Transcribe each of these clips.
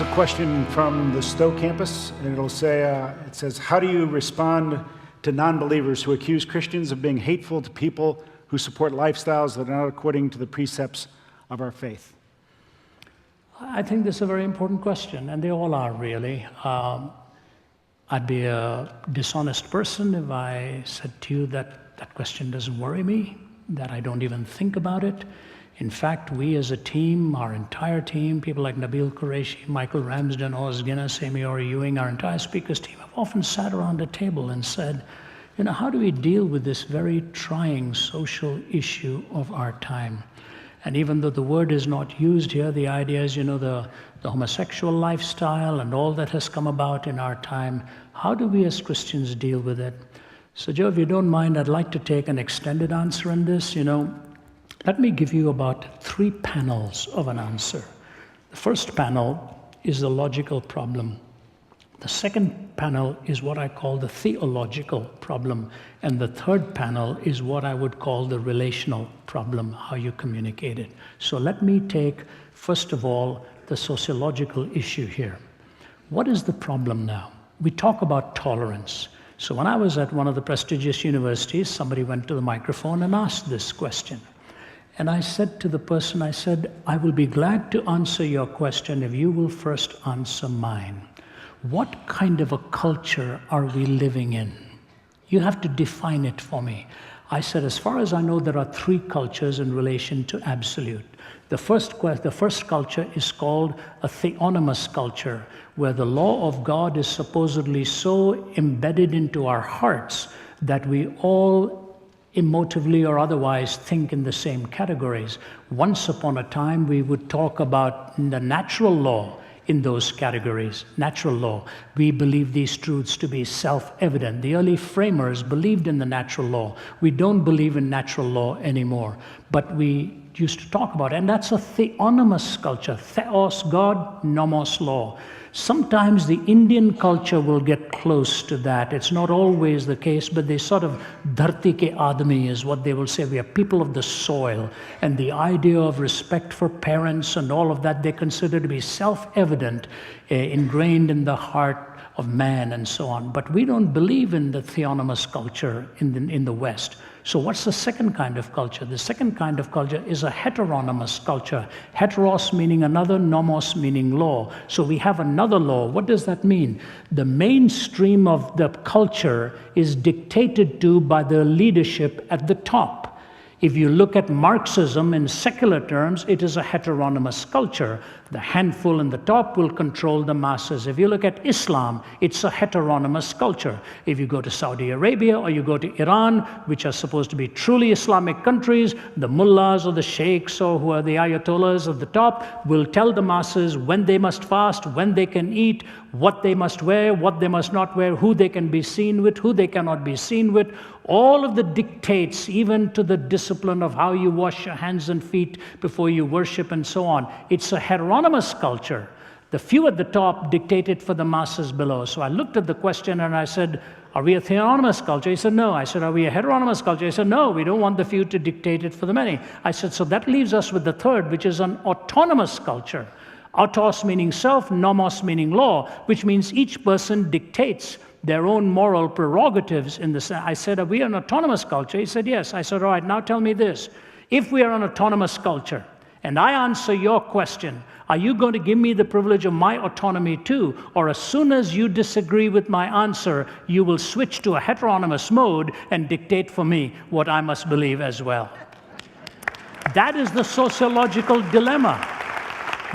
a question from the Stowe campus, and it'll say, it says, how do you respond to non-believers who accuse Christians of being hateful to people who support lifestyles that are not according to the precepts of our faith? I think this is a very important question, and they all are, really. I'd be a dishonest person if I said to you that that question doesn't worry me, that I don't even think about it. In fact, we as a team, our entire team, people like Nabil Qureshi, Michael Ramsden, Oz Guinness, Amy Ori Ewing, our entire speakers team have often sat around a table and said, you know, how do we deal with this very trying social issue of our time? And even though the word is not used here, the idea is, you know, the homosexual lifestyle and all that has come about in our time, how do we as Christians deal with it? So Joe, if you don't mind, I'd like to take an extended answer on this. You know, let me give you about 3 panels of an answer. The first panel is the logical problem. The second panel is what I call the theological problem. And the third panel is what I would call the relational problem, how you communicate it. So let me take, first of all, the sociological issue here. What is the problem now? We talk about tolerance. So when I was at one of the prestigious universities, somebody went to the microphone and asked this question. And I said to the person, I said, I will be glad to answer your question if you will first answer mine. What kind of a culture are we living in? You have to define it for me. I said, as far as I know, there are 3 cultures in relation to absolute. The first culture is called a theonomous culture, where the law of God is supposedly so embedded into our hearts that we all emotively or otherwise think in the same categories. Once upon a time, we would talk about the natural law in those categories, natural law. We believe these truths to be self-evident. The early framers believed in the natural law. We don't believe in natural law anymore, but we used to talk about it, and that's a theonomous culture. Theos, God, nomos, law. Sometimes the Indian culture will get close to that. It's not always the case, but they sort of, dharti ke aadmi is what they will say. We are people of the soil. And the idea of respect for parents and all of that, they consider to be self-evident, ingrained in the heart of man and so on. But we don't believe in the theonomous culture in the West. So what's the second kind of culture? The second kind of culture is a heteronymous culture. Heteros meaning another, nomos meaning law. So we have another law. What does that mean? The mainstream of the culture is dictated to by the leadership at the top. If you look at Marxism in secular terms, it is a heteronymous culture. The handful in the top will control the masses. If you look at Islam, it's a heteronymous culture. If you go to Saudi Arabia or you go to Iran, which are supposed to be truly Islamic countries, the mullahs or the sheikhs or who are the ayatollahs at the top will tell the masses when they must fast, when they can eat, what they must wear, what they must not wear, who they can be seen with, who they cannot be seen with. All of the dictates, even to the discipline of how you wash your hands and feet before you worship and so on. It's a heteronymous culture. The few at the top dictate it for the masses below. So I looked at the question and I said, are we a theonomous culture? He said, no. I said, are we a heteronymous culture? He said, no, we don't want the few to dictate it for the many. I said, so that leaves us with the third, which is an autonomous culture. Autos meaning self, nomos meaning law, which means each person dictates their own moral prerogatives in the. I said, are we an autonomous culture? He said, yes. I said, all right, now tell me this. If we are an autonomous culture, and I answer your question, are you going to give me the privilege of my autonomy too? Or as soon as you disagree with my answer, you will switch to a heteronymous mode and dictate for me what I must believe as well? That is the sociological dilemma.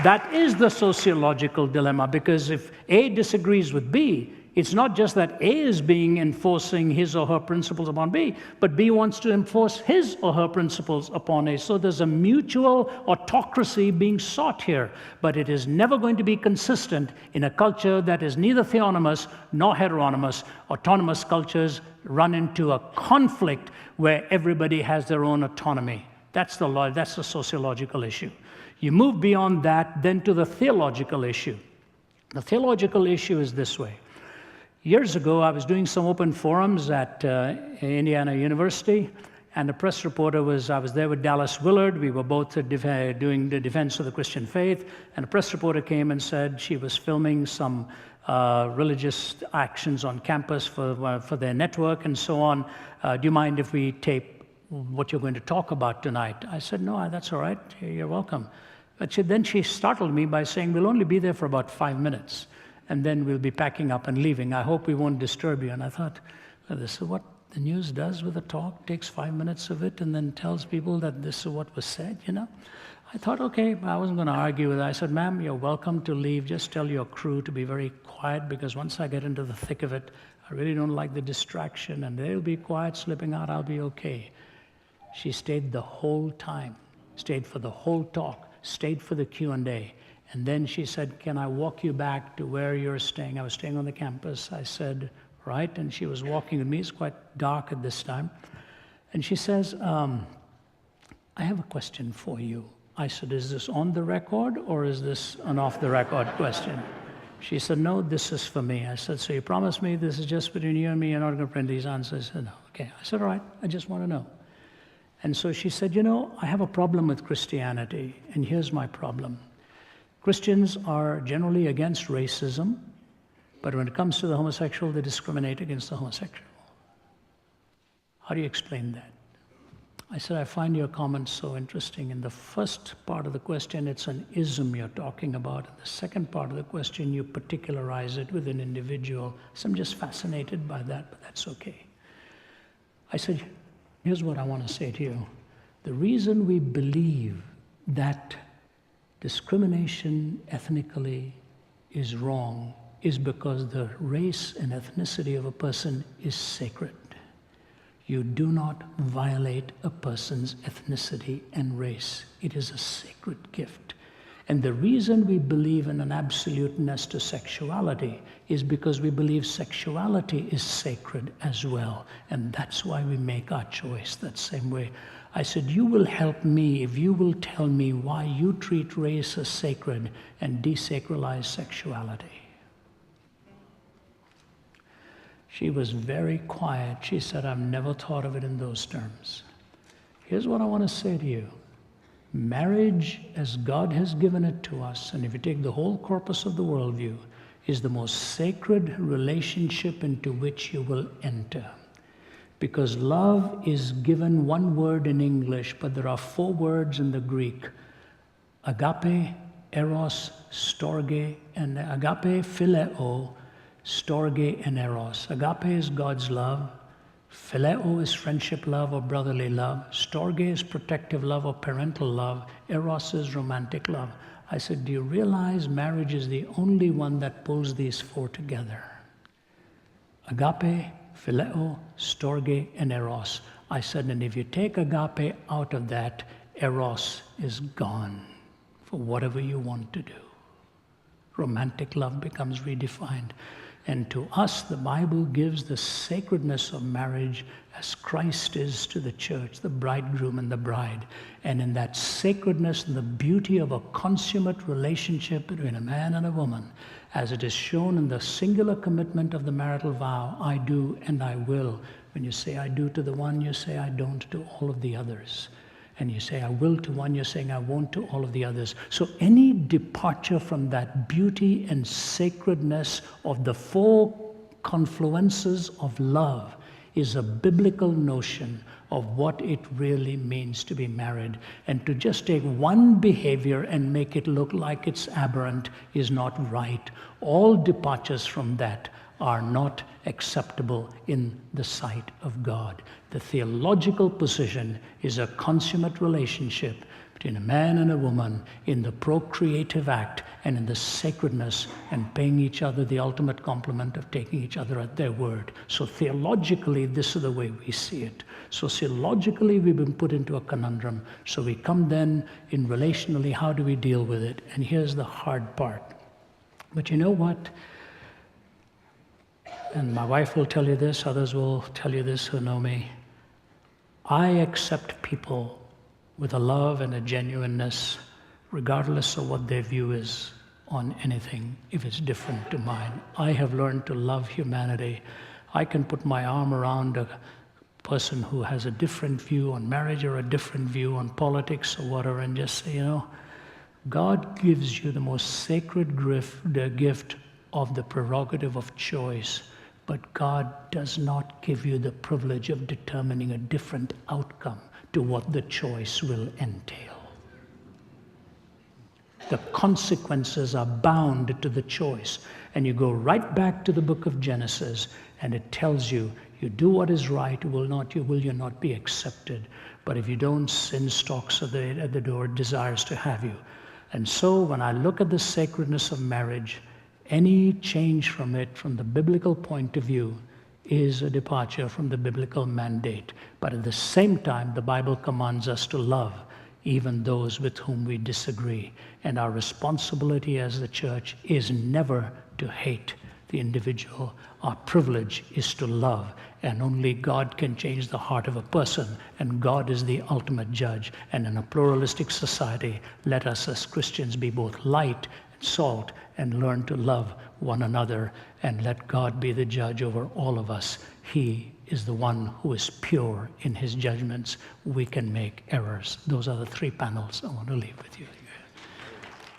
That is the sociological dilemma, because if A disagrees with B, it's not just that A is enforcing his or her principles upon B, but B wants to enforce his or her principles upon A. So there's a mutual autocracy being sought here, but it is never going to be consistent in a culture that is neither theonomous nor heteronymous. Autonomous cultures run into a conflict where everybody has their own autonomy. That's the sociological issue. You move beyond that, then to the theological issue. The theological issue is this way. Years ago, I was doing some open forums at Indiana University, and a press reporter I was there with Dallas Willard. We were both doing the defense of the Christian faith, and a press reporter came and said she was filming some religious actions on campus for their network and so on. Do you mind if we tape what you're going to talk about tonight? I said, no, that's all right. You're welcome. But then she startled me by saying, we'll only be there for about 5 minutes, and then we'll be packing up and leaving. I hope we won't disturb you. And I thought, well, this is what the news does with a talk, takes 5 minutes of it and then tells people that this is what was said, I thought, okay, I wasn't going to argue with her. I said, ma'am, you're welcome to leave. Just tell your crew to be very quiet, because once I get into the thick of it, I really don't like the distraction, and they'll be quiet, slipping out, I'll be okay. She stayed the whole time, stayed for the whole talk, stayed for the Q&A. And then she said, can I walk you back to where you're staying? I was staying on the campus. I said, right. And she was walking with me. It's quite dark at this time. And she says, I have a question for you. I said, is this on the record or is this an off-the-record question? She said, no, this is for me. I said, so you promise me this is just between you and me, you're not going to print these answers? She said, no. Okay. I said, all right, I just want to know. And so she said, I have a problem with Christianity, and here's my problem. Christians are generally against racism, but when it comes to the homosexual, they discriminate against the homosexual. How do you explain that? I said, I find your comments so interesting. In the first part of the question, it's an ism you're talking about. In the second part of the question, you particularize it with an individual. So I'm just fascinated by that, but that's okay. I said, here's what I want to say to you. The reason we believe that discrimination ethnically is wrong is because the race and ethnicity of a person is sacred. You do not violate a person's ethnicity and race. It is a sacred gift. And the reason we believe in an absoluteness to sexuality is because we believe sexuality is sacred as well. And that's why we make our choice that same way. I said, you will help me if you will tell me why you treat race as sacred and desacralize sexuality. She was very quiet. She said, I've never thought of it in those terms. Here's what I want to say to you. Marriage, as God has given it to us, and if you take the whole corpus of the worldview, is the most sacred relationship into which you will enter. Because love is given one word in English, but there are 4 words in the Greek. Agape, eros, storge, and agape, phileo, storge, and eros. Agape is God's love. Phileo is friendship love or brotherly love. Storge is protective love or parental love. Eros is romantic love. I said, do you realize marriage is the only one that pulls these 4 together? Agape, phileo, storge, and eros. I said, and if you take agape out of that, eros is gone for whatever you want to do. Romantic love becomes redefined. And to us, the Bible gives the sacredness of marriage as Christ is to the church, the bridegroom and the bride. And in that sacredness and the beauty of a consummate relationship between a man and a woman, as it is shown in the singular commitment of the marital vow, I do and I will. When you say I do to the one, you say I don't to all of the others. And you say I will to one, you're saying I won't to all of the others. So any departure from that beauty and sacredness of the 4 confluences of love is a biblical notion of what it really means to be married. And to just take one behavior and make it look like it's aberrant is not right. All departures from that are not acceptable in the sight of God. The theological position is a consummate relationship between a man and a woman in the procreative act and in the sacredness and paying each other the ultimate compliment of taking each other at their word. So theologically, this is the way we see it. Sociologically, we've been put into a conundrum. So we come then in relationally, how do we deal with it? And here's the hard part. But you know what? And my wife will tell you this, others will tell you this who know me. I accept people with a love and a genuineness, regardless of what their view is on anything, if it's different to mine. I have learned to love humanity. I can put my arm around a person who has a different view on marriage or a different view on politics or whatever, and just say, God gives you the most sacred gift of the prerogative of choice, but God does not give you the privilege of determining a different outcome to what the choice will entail. The consequences are bound to the choice. And you go right back to the book of Genesis, and it tells you, you do what is right, will you not be accepted. But if you don't, sin stalks at the door, desires to have you. And so when I look at the sacredness of marriage, any change from it, from the biblical point of view, is a departure from the biblical mandate. But at the same time, the Bible commands us to love even those with whom we disagree. And our responsibility as the church is never to hate the individual. Our privilege is to love. And only God can change the heart of a person. And God is the ultimate judge. And in a pluralistic society, let us as Christians be both light and salt and learn to love one another. And let God be the judge over all of us. He is the one who is pure in his judgments. We can make errors. Those are the 3 panels I want to leave with you.